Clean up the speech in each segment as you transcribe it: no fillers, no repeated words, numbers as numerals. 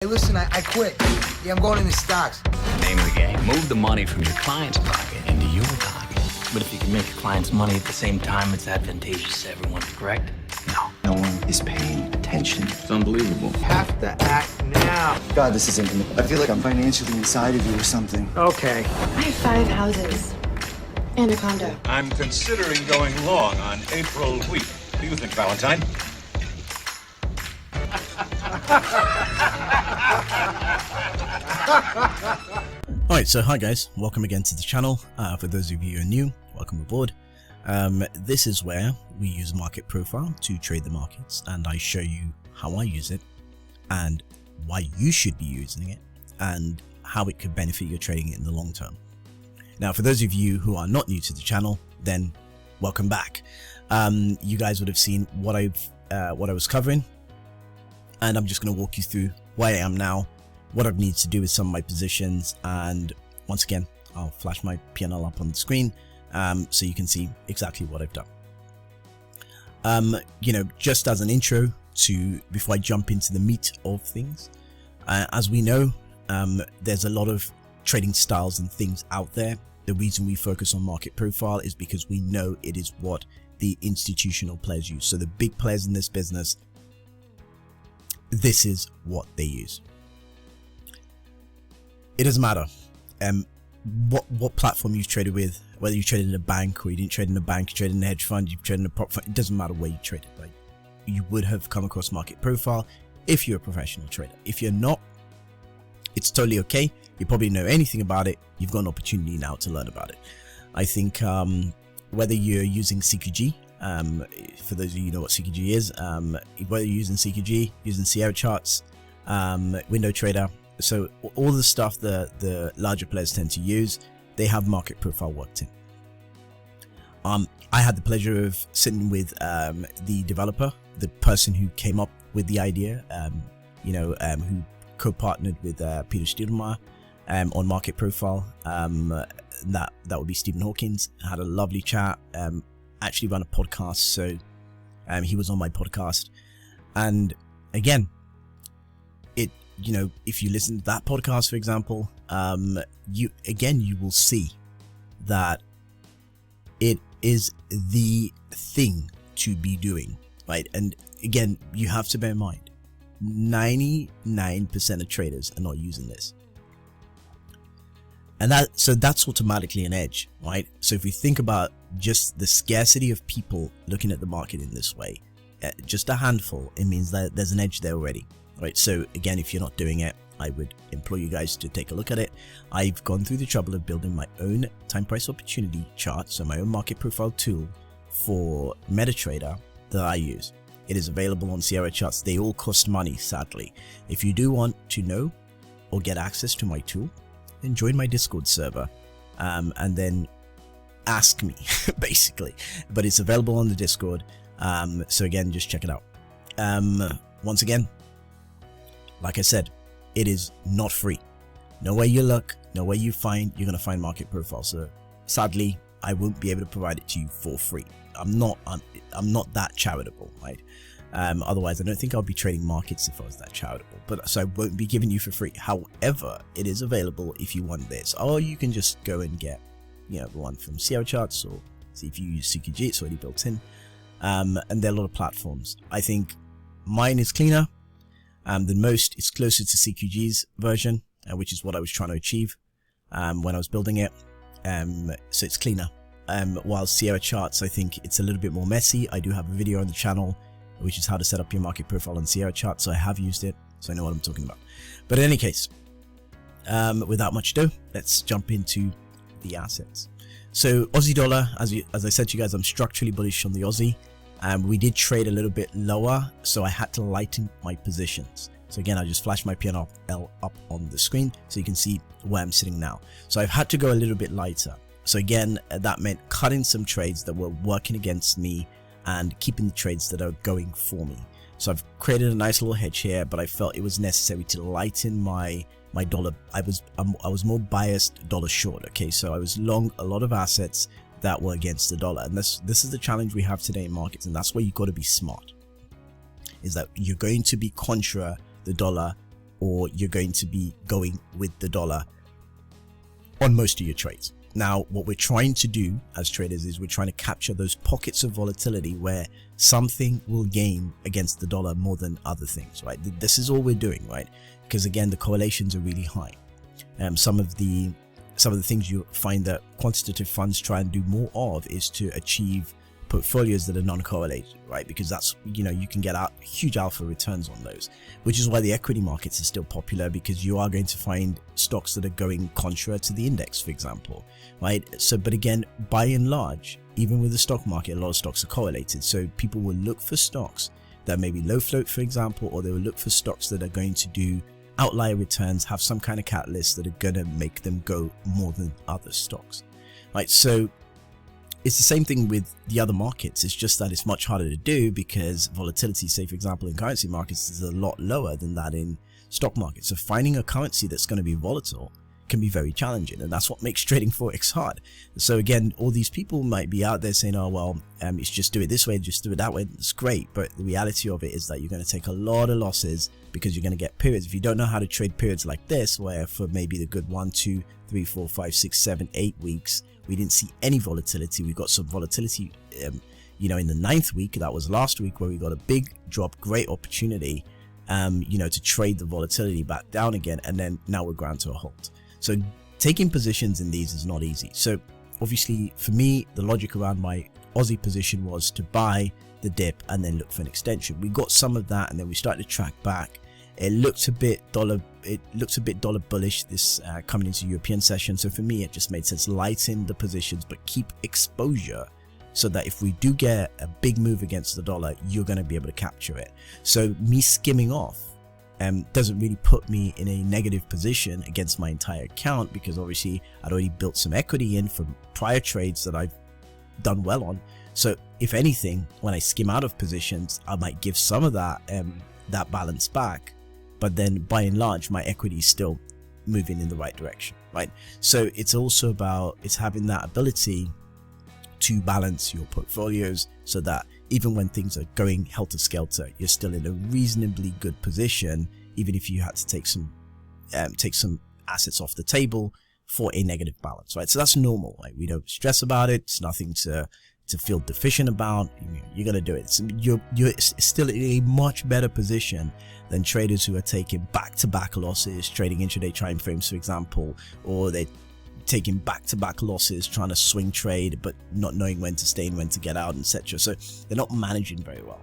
Hey, listen, I quit. Yeah, I'm going into stocks. Name of the game. Move the money from your client's pocket into your pocket. But if you can make your clients money at the same time, it's advantageous to everyone, correct? No one is paying attention. It's unbelievable. Have to act now. God, this is intimate. I feel like I'm financially inside of you or something. Okay. I have 5 houses and a condo. I'm considering going long on April wheat. What do you think, Valentine? Alright, so hi guys, welcome again to the channel. For those of you who are new, welcome aboard. This is where we use Market Profile to trade the markets, and I show you how I use it and why you should be using it and how it could benefit your trading in the long term. Now, for those of you who are not new to the channel, then welcome back. You guys would have seen what I was covering, and I'm just going to walk you through where I am now, what I need to do with some of my positions, and once again I'll flash my P&L up on the screen so you can see exactly what I've done. Just as an intro to before I jump into the meat of things, as we know, there's a lot of trading styles and things out there. The reason we focus on Market Profile is because we know it is what the institutional players use. So the big players in this business, this is what they use. It doesn't matter what platform you've traded with, whether you traded in a bank or you didn't trade in a bank, you traded in a hedge fund, you've traded in a prop fund, it doesn't matter where you traded, right? You would have come across Market Profile if you're a professional trader. If you're not, it's totally okay. You probably know anything about it. You've got an opportunity now to learn about it. I think whether you're using CQG, for those of you who know what CQG is, whether you're using CQG, using Sierra charts, window trader, so all the stuff the larger players tend to use, they have Market Profile worked in. I had the pleasure of sitting with the developer, the person who came up with the idea, who co-partnered with Peter Stiedelmeier on Market Profile. That would be Stephen Hawkins. I had a lovely chat. Actually ran a podcast, so he was on my podcast, and again, if you listen to that podcast, for example, you will see that it is the thing to be doing, right? And again, you have to bear in mind, 99% of traders are not using this, and that's automatically an edge, right? So if we think about just the scarcity of people looking at the market in this way, just a handful, it means that there's an edge there already, right? So again, if you're not doing it, I would implore you guys to take a look at it. I've gone through the trouble of building my own time price opportunity chart, so my own Market Profile tool for MetaTrader that I use. It is available on Sierra charts. They all cost money, sadly. If you do want to know or get access to my tool, then join my Discord server, and then ask me basically, but it's available on the Discord. So again, just check it out. Once again, like I said, it is not free. No way you look, no way you're going to find Market Profile. So sadly, I won't be able to provide it to you for free. I'm not that charitable, right? Otherwise I don't think I'll be trading markets if I was that charitable, but so I won't be giving you for free. However, it is available if you want this, or you can just go and get the one from Sierra charts, or see if you use CQG, it's already built in. And there are a lot of platforms. I think mine is cleaner than most. It's closer to CQG's version, which is what I was trying to achieve when I was building it. So it's cleaner. While Sierra charts, I think it's a little bit more messy. I do have a video on the channel, which is how to set up your Market Profile on Sierra charts, so I have used it, so I know what I'm talking about. But in any case, without much ado, let's jump into the assets. So Aussie dollar, as I said to you guys, I'm structurally bullish on the Aussie. We did trade a little bit lower, so I had to lighten my positions. So again, I just flashed my P&L up on the screen so you can see where I'm sitting now. So I've had to go a little bit lighter. So again, that meant cutting some trades that were working against me and keeping the trades that are going for me. So I've created a nice little hedge here, but I felt it was necessary to lighten my dollar. I was more biased dollar short. Okay, so I was long a lot of assets that were against the dollar, and this is the challenge we have today in markets, and that's where you've got to be smart. Is that you're going to be contra the dollar or you're going to be going with the dollar on most of your trades. Now, what we're trying to do as traders is we're trying to capture those pockets of volatility where something will gain against the dollar more than other things, right? This is all we're doing, right? Because again, the correlations are really high. Some of the things you find that quantitative funds try and do more of is to achieve portfolios that are non-correlated, right? Because that's, you can get out huge alpha returns on those, which is why the equity markets are still popular, because you are going to find stocks that are going contra to the index, for example, right? So, but again, by and large, even with the stock market, a lot of stocks are correlated. So people will look for stocks that may be low float, for example, or they will look for stocks that are going to do outlier returns, have some kind of catalyst that are going to make them go more than other stocks, right? So it's the same thing with the other markets. It's just that it's much harder to do because volatility, say for example in currency markets, is a lot lower than that in stock markets. So finding a currency that's going to be volatile can be very challenging, and that's what makes trading forex hard. So again, all these people might be out there saying, oh well, it's just do it this way, just do it that way. It's great, but the reality of it is that you're going to take a lot of losses because you're going to get periods. If you don't know how to trade periods like this, where for maybe the good 1, 2, 3, 4, 5, 6, 7, 8 weeks we didn't see any volatility. We got some volatility in the 9th week. That was last week, where we got a big drop, great opportunity to trade the volatility back down again, and then now we're ground to a halt. So taking positions in these is not easy. So obviously for me, the logic around my Aussie position was to buy the dip and then look for an extension. We got some of that, and then we started to track back. It looked a bit dollar bullish this coming into European session. So for me, it just made sense, lighten the positions but keep exposure, so that if we do get a big move against the dollar, you're going to be able to capture it. So me skimming off doesn't really put me in a negative position against my entire account, because obviously I'd already built some equity in from prior trades that I've done well on. So if anything, when I skim out of positions, I might give some of that balance back, but then by and large my equity is still moving in the right direction, right? So it's also about having that ability to balance your portfolios, so that even when things are going helter-skelter, you're still in a reasonably good position, even if you had to take some assets off the table for a negative balance, right? So that's normal, right? We don't stress about it. It's nothing to feel deficient about. You're gonna do it. You're still in a much better position than traders who are taking back-to-back losses, trading intraday time frames, for example, or they're taking back-to-back losses, trying to swing trade but not knowing when to stay and when to get out, etc. So they're not managing very well.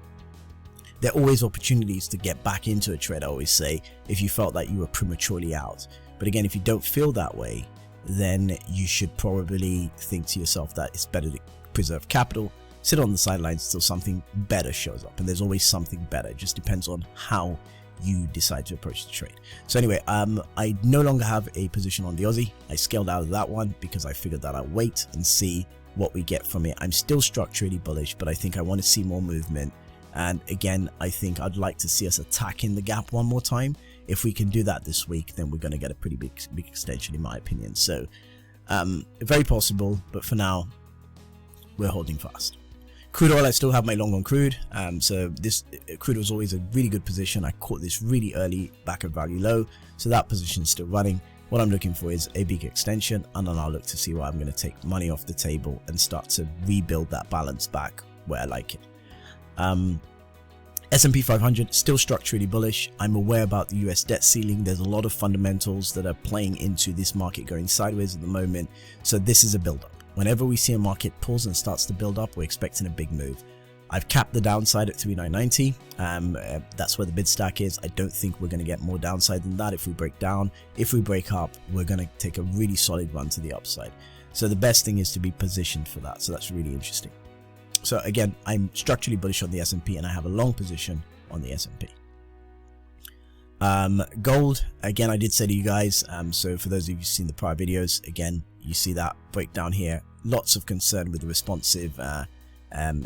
There are always opportunities to get back into a trade, I always say, if you felt that you were prematurely out. But again, if you don't feel that way, then you should probably think to yourself that it's better to preserve capital, sit on the sidelines till something better shows up. And there's always something better. It just depends on how you decide to approach the trade. So anyway, I no longer have a position on the Aussie. I scaled out of that one because I figured that I'd wait and see what we get from it. I'm still structurally bullish, but I think I want to see more movement. And again, I think I'd like to see us attacking the gap one more time. If we can do that this week, then we're going to get a pretty big extension, in my opinion. So very possible, but for now, we're holding fast. Crude oil, I still have my long on crude. So this crude was always a really good position. I caught this really early back at value low, so that position is still running. What I'm looking for is a big extension, and then I'll look to see where I'm going to take money off the table and start to rebuild that balance back where I like it. S&P 500 still structurally bullish. I'm aware about the US debt ceiling. There's a lot of fundamentals that are playing into this market going sideways at the moment. So this is a build-up. Whenever we see a market pulls and starts to build up, we're expecting a big move. I've capped the downside at 3990. That's where the bid stack is. I don't think we're going to get more downside than that if we break down. If we break up, we're going to take a really solid run to the upside. So the best thing is to be positioned for that. So that's really interesting. So again, I'm structurally bullish on the S&P, and I have a long position on the S&P. Gold, again, I did say to you guys, so for those of you who've seen the prior videos, again, you see that breakdown here. Lots of concern with the responsive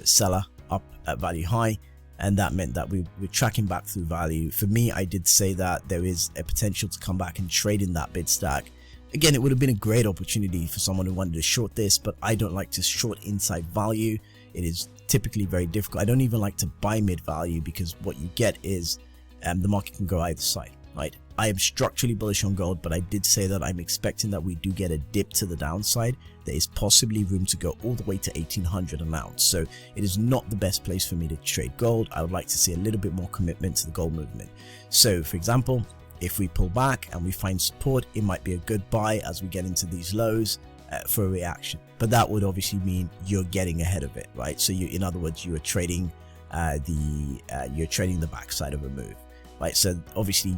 seller up at value high, and that meant that we're tracking back through value. For me, I did say that there is a potential to come back and trade in that bid stack. Again, it would have been a great opportunity for someone who wanted to short this, but I don't like to short inside value. It is typically very difficult. I don't even like to buy mid value, because what you get is the market can go either side, right? I am structurally bullish on gold, but I did say that I'm expecting that we do get a dip to the downside. There is possibly room to go all the way to 1800 an ounce. So it is not the best place for me to trade gold. I would like to see a little bit more commitment to the gold movement. So for example, if we pull back and we find support, it might be a good buy as we get into these lows for a reaction. But that would obviously mean you're getting ahead of it, right? So you, in other words, you are trading you're trading the backside of a move, right? So obviously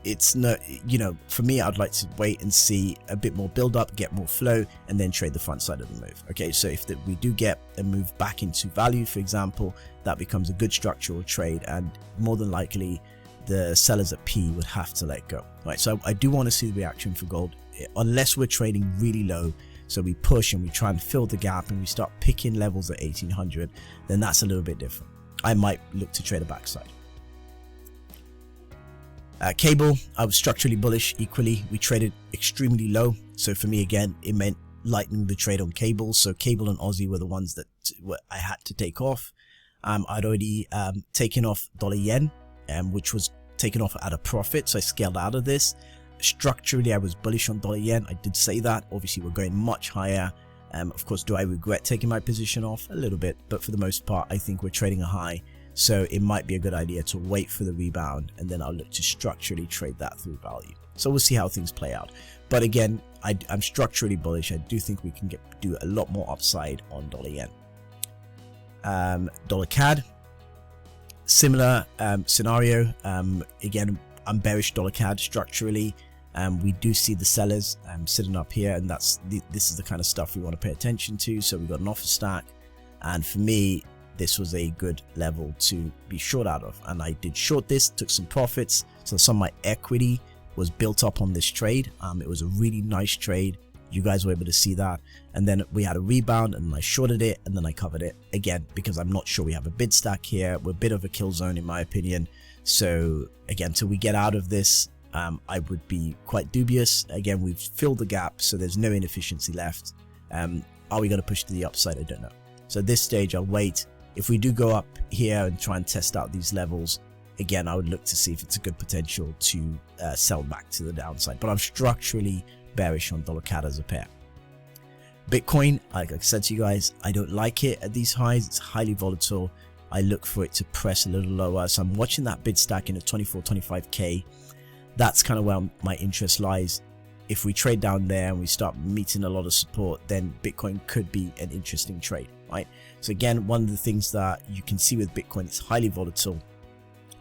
it's no, you know, for me, I'd like to wait and see a bit more build up, get more flow, and then trade the front side of the move. Okay, so if we do get a move back into value, for example, that becomes a good structural trade, and more than likely the sellers at P would have to let go, right? So I do want to see the reaction for gold, unless we're trading really low. So we push and we try and fill the gap and we start picking levels at 1800, then that's a little bit different. I might look to trade a backside. Cable, I was structurally bullish equally. We traded extremely low. So for me, again, it meant lightening the trade on cable. So cable and Aussie were the ones that I had to take off. I'd already taken off dollar yen, which was taken off at a profit. So I scaled out of this. Structurally, I was bullish on dollar yen. I did say that. Obviously, we're going much higher. Of course, do I regret taking my position off? A little bit, but for the most part, I think we're trading a high. So it might be a good idea to wait for the rebound, and then I'll look to structurally trade that through value. So we'll see how things play out. But again, I'm structurally bullish. I do think we can do a lot more upside on dollar yen. Dollar CAD, similar scenario. Again, I'm bearish dollar CAD structurally. We do see the sellers sitting up here, and this is the kind of stuff we want to pay attention to. So we got an offer stack, and for me, this was a good level to be short out of, and I did short this, took some profits. So some of my equity was built up on this trade. It was a really nice trade. You guys were able to see that, and then we had a rebound, and I shorted it, and then I covered it again because I'm not sure we have a bid stack here. We're a bit of a kill zone in my opinion. So again, till we get out of this, I would be quite dubious. Again, we've filled the gap, so there's no inefficiency left. Are we going to push to the upside? I don't know. So at this stage, I'll wait. If we do go up here and try and test out these levels, again, I would look to see if it's a good potential to sell back to the downside. But I'm structurally bearish on dollar CAD as a pair. Bitcoin, like I said to you guys, I don't like it at these highs. It's highly volatile. I look for it to press a little lower. So I'm watching that bid stack in at 24, 25K. That's kind of where my interest lies. If we trade down there and we start meeting a lot of support, then Bitcoin could be an interesting trade, right? So again, one of the things that you can see with Bitcoin, it's highly volatile,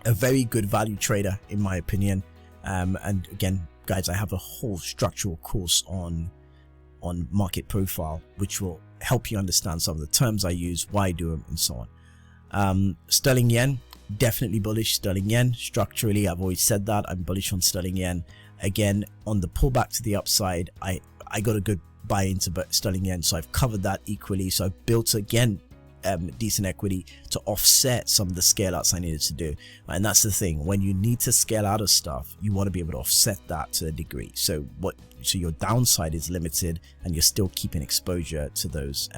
a very good value trader in my opinion. And again, guys, I have a whole structural course on Market Profile, which will help you understand some of the terms I use, why I do them, and so on. Sterling yen, definitely bullish sterling yen. Structurally, I've always said that I'm bullish on sterling yen. Again, on the pullback to the upside, I got a good buy into sterling yen, so I've covered that equally. So I've built again decent equity to offset some of the scale outs I needed to do. And that's the thing, when you need to scale out of stuff, you want to be able to offset that to a degree. So your downside is limited, and you're still keeping exposure to those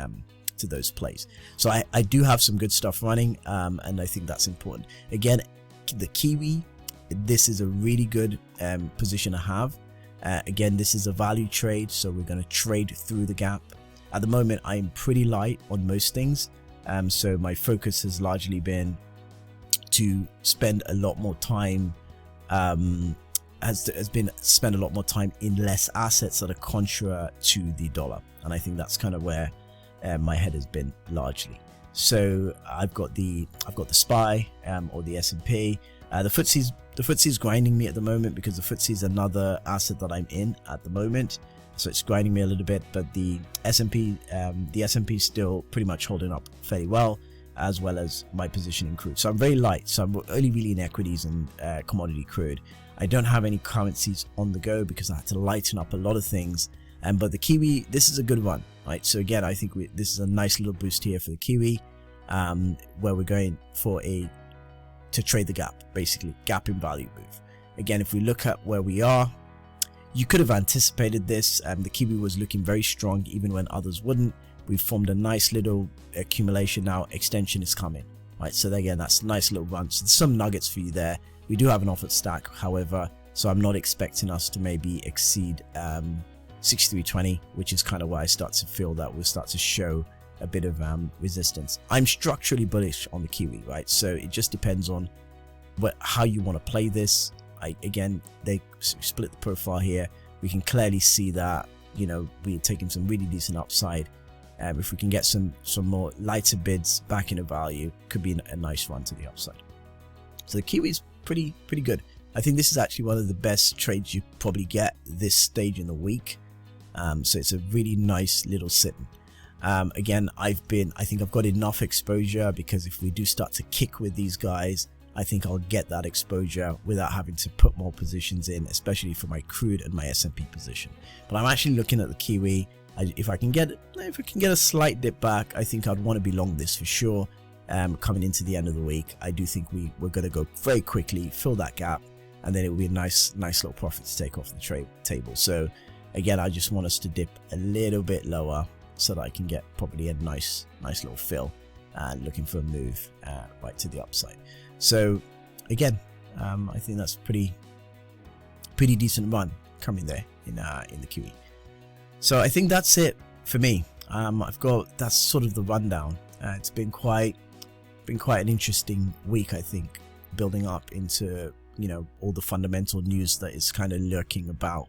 plays. So I do have some good stuff running, and I think that's important. Again, the Kiwi, this is a really good position to have. Again, this is a value trade, so we're going to trade through the gap. At the moment, I'm pretty light on most things, so my focus has largely been to spend a lot more time spend a lot more time in less assets that are contrary to the dollar, and I think that's kind of where my head has been largely. So I've got the SPY or the S&P. The FTSE's grinding me at the moment because the FTSE is another asset that I'm in at the moment, so it's grinding me a little bit. But the S&P is still pretty much holding up fairly well, as well as my position in crude. So I'm very light. So I'm only really in equities and commodity crude. I don't have any currencies on the go because I had to lighten up a lot of things. But the Kiwi, this is a good one, right? So again, I think this is a nice little boost here for the Kiwi, where we're going for to trade the gap, basically gap in value move. Again, if we look at where we are, you could have anticipated this. The Kiwi was looking very strong even when others wouldn't. We've formed a nice little accumulation now. Extension is coming, right? So again, that's a nice little run. So there's some nuggets for you there. We do have an offer stack, however, So I'm not expecting us to maybe exceed 63.20, which is kind of why I start to feel that we'll start to show a bit of resistance. I'm structurally bullish on the Kiwi, right? So it just depends on how you want to play this. Again, they split the profile here. We can clearly see that, you know, we're taking some really decent upside. If we can get some more lighter bids back into value, could be a nice run to the upside. So the Kiwi is pretty good. I think this is actually one of the best trades you probably get this stage in the week. So it's a really nice little sit-in. Again, I think I've got enough exposure, because if we do start to kick with these guys, I think I'll get that exposure without having to put more positions in, especially for my crude and my S&P position. But I'm actually looking at the Kiwi. If I can get a slight dip back, I think I'd want to be long this for sure. Coming into the end of the week, I do think we're going to go very quickly, fill that gap, and then it will be a nice little profit to take off the trade table. So again, I just want us to dip a little bit lower so that I can get probably a nice little fill, and looking for a move right to the upside. So again, I think that's pretty decent run coming there in the QE. So I think that's it for me. That's sort of the rundown. It's been quite an interesting week, I think, building up into, you know, all the fundamental news that is kind of lurking about.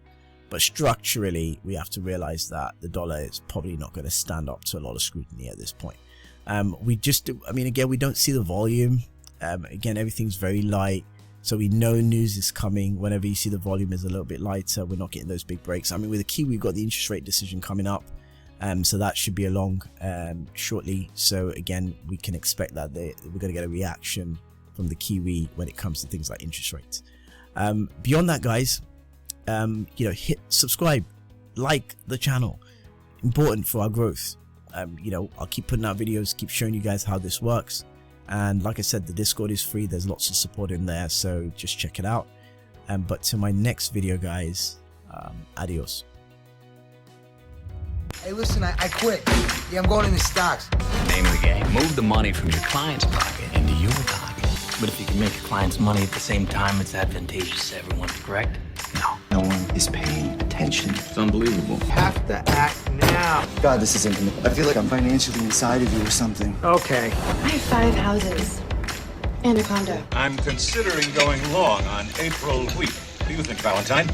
But structurally, we have to realize that the dollar is probably not going to stand up to a lot of scrutiny at this point. Again, we don't see the volume. Again, everything's very light, so we know news is coming. Whenever you see the volume is a little bit lighter, we're not getting those big breaks. I mean, with the Kiwi, we've got the interest rate decision coming up, so that should be along shortly. So again, we can expect that we're going to get a reaction from the Kiwi when it comes to things like interest rates. Beyond that, guys, hit subscribe, like the channel. Important for our growth. I'll keep putting out videos, keep showing you guys how this works. And like I said, the Discord is free. There's lots of support in there, so just check it out. But to my next video, guys, adios. Hey, listen, I quit. Yeah, I'm going into stocks. Name of the game. Move the money from your client's pocket into your pocket. But if you can make your clients money at the same time, it's advantageous to everyone, correct? No one is paying attention. It's unbelievable. Have to act now. God, this is intimate. I feel like I'm financially inside of you or something. Okay. I have 5 houses and a condo. I'm considering going long on April week. What do you think, Valentine?